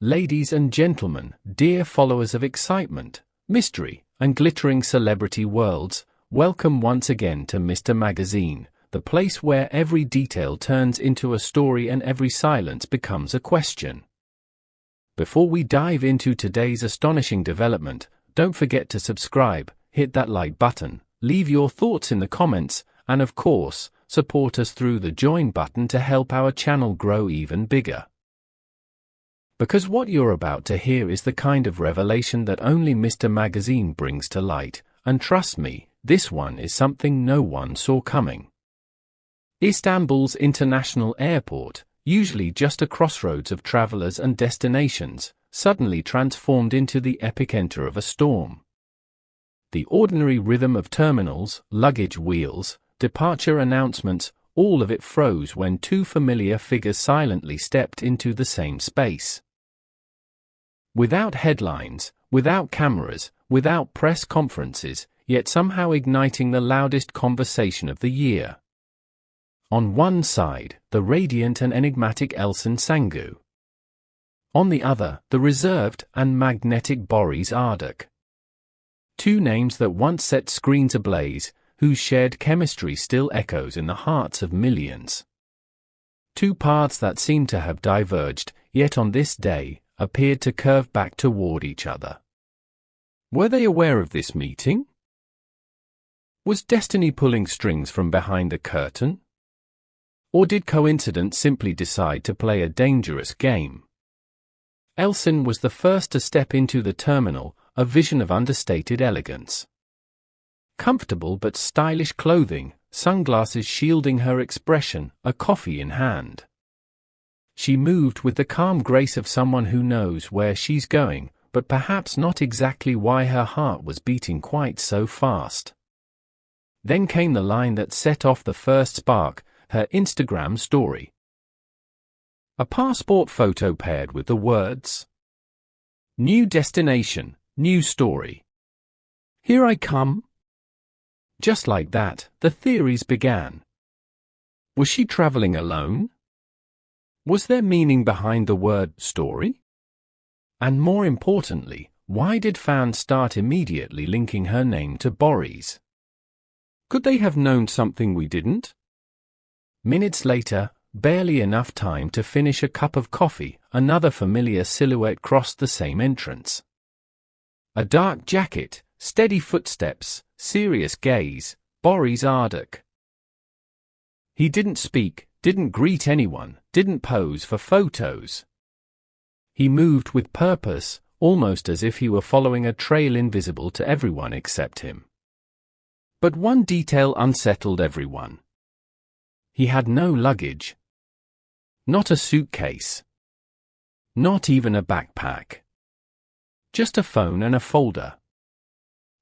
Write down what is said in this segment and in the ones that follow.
Ladies and gentlemen, dear followers of excitement, mystery, and glittering celebrity worlds, welcome once again to Mr. Magazine, the place where every detail turns into a story and every silence becomes a question. Before we dive into today's astonishing development, don't forget to subscribe, hit that like button, leave your thoughts in the comments, and of course, support us through the join button to help our channel grow even bigger. Because what you're about to hear is the kind of revelation that only Mr. Magazine brings to light, and trust me, this one is something no one saw coming. Istanbul's international airport, usually just a crossroads of travelers and destinations, suddenly transformed into the epicenter of a storm. The ordinary rhythm of terminals, luggage wheels, departure announcements, all of it froze when two familiar figures silently stepped into the same space. Without headlines, without cameras, without press conferences, yet somehow igniting the loudest conversation of the year. On one side, the radiant and enigmatic Elçin Sangu. On the other, the reserved and magnetic Barış Arduç. Two names that once set screens ablaze, whose shared chemistry still echoes in the hearts of millions. Two paths that seem to have diverged, yet on this day, appeared to curve back toward each other. Were they aware of this meeting? Was destiny pulling strings from behind the curtain? Or did coincidence simply decide to play a dangerous game? Elçin was the first to step into the terminal, a vision of understated elegance. Comfortable but stylish clothing, sunglasses shielding her expression, a coffee in hand. She moved with the calm grace of someone who knows where she's going, but perhaps not exactly why her heart was beating quite so fast. Then came the line that set off the first spark, her Instagram story. A passport photo paired with the words, "New destination, new story. Here I come." Just like that, the theories began. Was she traveling alone? Was there meaning behind the word story? And more importantly, why did fans start immediately linking her name to Barış? Could they have known something we didn't? Minutes later, barely enough time to finish a cup of coffee, another familiar silhouette crossed the same entrance. A dark jacket, steady footsteps, serious gaze, Barış Arduç. He didn't speak, didn't greet anyone, didn't pose for photos. He moved with purpose, almost as if he were following a trail invisible to everyone except him. But one detail unsettled everyone. He had no luggage. Not a suitcase. Not even a backpack. Just a phone and a folder.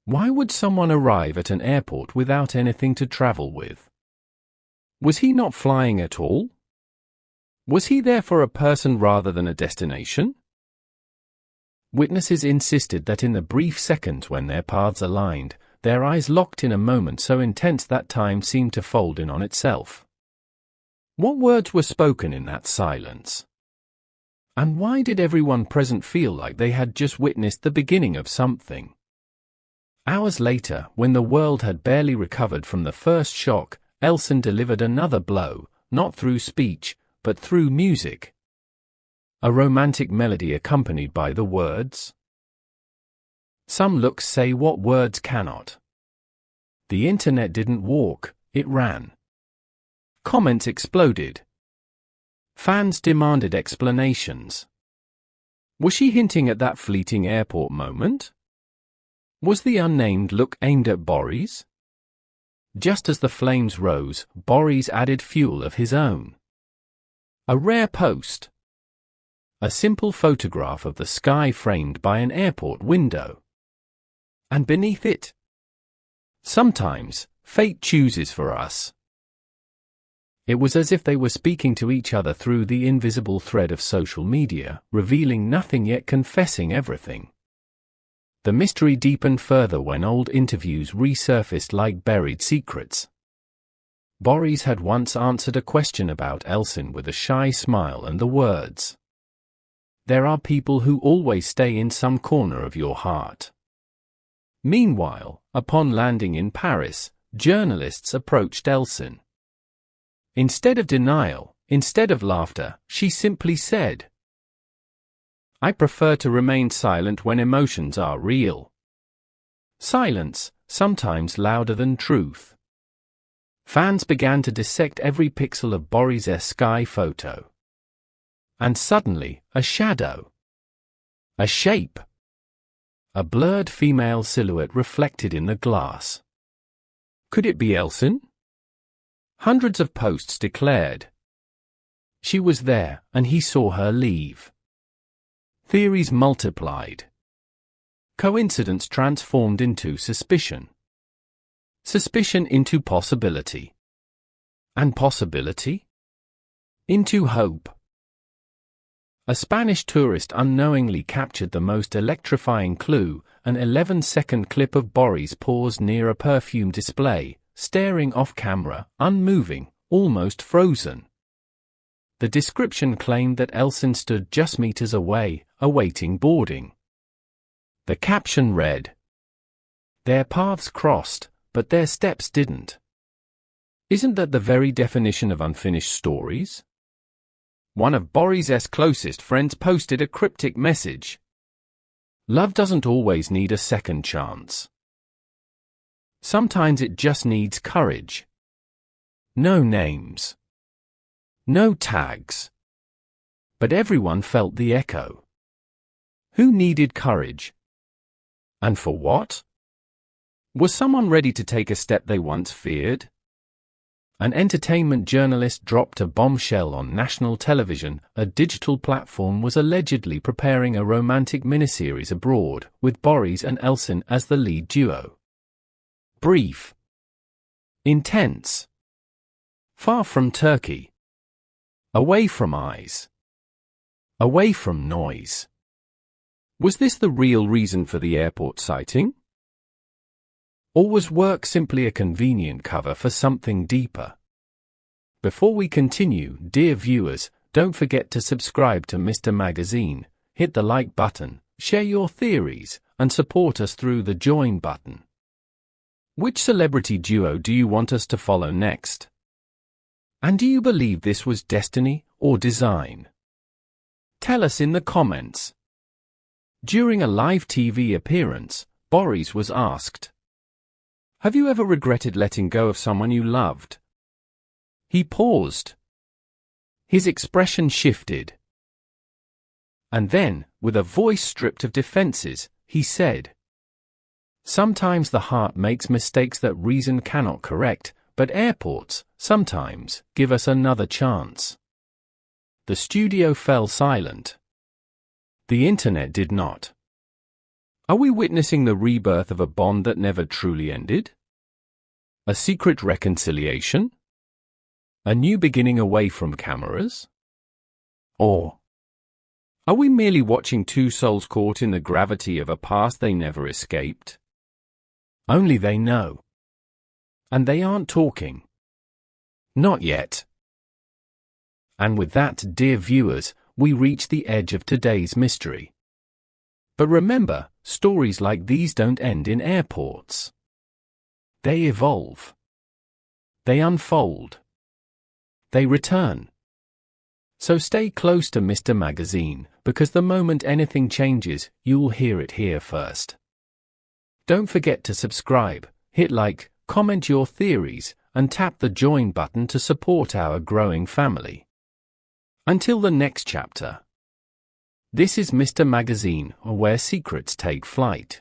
Why would someone arrive at an airport without anything to travel with? Was he not flying at all? Was he there for a person rather than a destination? Witnesses insisted that in the brief seconds when their paths aligned, their eyes locked in a moment so intense that time seemed to fold in on itself. What words were spoken in that silence? And why did everyone present feel like they had just witnessed the beginning of something? Hours later, when the world had barely recovered from the first shock, Elçin delivered another blow, not through speech, but through music. A romantic melody accompanied by the words. Some looks say what words cannot. The internet didn't walk, it ran. Comments exploded. Fans demanded explanations. Was she hinting at that fleeting airport moment? Was the unnamed look aimed at Barış? Just as the flames rose, Barış added fuel of his own. A rare post. A simple photograph of the sky framed by an airport window. And beneath it, sometimes, fate chooses for us. It was as if they were speaking to each other through the invisible thread of social media, revealing nothing yet confessing everything. The mystery deepened further when old interviews resurfaced like buried secrets. Barış had once answered a question about Elçin with a shy smile and the words, there are people who always stay in some corner of your heart. Meanwhile, upon landing in Paris, journalists approached Elçin. Instead of denial, instead of laughter, she simply said, "I prefer to remain silent when emotions are real." Silence, sometimes louder than truth. Fans began to dissect every pixel of Barış's sky photo. And suddenly, a shadow. A shape. A blurred female silhouette reflected in the glass. Could it be Elçin? Hundreds of posts declared. She was there, and he saw her leave. Theories multiplied. Coincidence transformed into suspicion. Suspicion into possibility. And possibility? Into hope. A Spanish tourist unknowingly captured the most electrifying clue, an 11-second clip of Barış paused near a perfume display, staring off camera, unmoving, almost frozen. The description claimed that Elçin stood just meters away, awaiting boarding. The caption read, "Their paths crossed, but their steps didn't." Isn't that the very definition of unfinished stories? One of Barış's closest friends posted a cryptic message. Love doesn't always need a second chance. Sometimes it just needs courage. No names. No tags. But everyone felt the echo. Who needed courage? And for what? Was someone ready to take a step they once feared? An entertainment journalist dropped a bombshell on national television. A digital platform was allegedly preparing a romantic miniseries abroad, with Barış and Elçin as the lead duo. Brief. Intense. Far from Turkey. Away from eyes. Away from noise. Was this the real reason for the airport sighting? Or was work simply a convenient cover for something deeper? Before we continue, dear viewers, don't forget to subscribe to Mr. Magazine, hit the like button, share your theories, and support us through the join button. Which celebrity duo do you want us to follow next? And do you believe this was destiny or design? Tell us in the comments. During a live TV appearance, Barış was asked, "Have you ever regretted letting go of someone you loved?" He paused. His expression shifted. And then, with a voice stripped of defenses, he said, "Sometimes the heart makes mistakes that reason cannot correct, but airports, sometimes, give us another chance." The studio fell silent. The internet did not. Are we witnessing the rebirth of a bond that never truly ended? A secret reconciliation? A new beginning away from cameras? Or are we merely watching two souls caught in the gravity of a past they never escaped? Only they know. And they aren't talking. Not yet. And with that, dear viewers, we reach the edge of today's mystery. But remember, stories like these don't end in airports. They evolve. They unfold. They return. So stay close to Mr. Magazine, because the moment anything changes, you'll hear it here first. Don't forget to subscribe, hit like, comment your theories, and tap the join button to support our growing family. Until the next chapter. This is Mr. Magazine, where secrets take flight.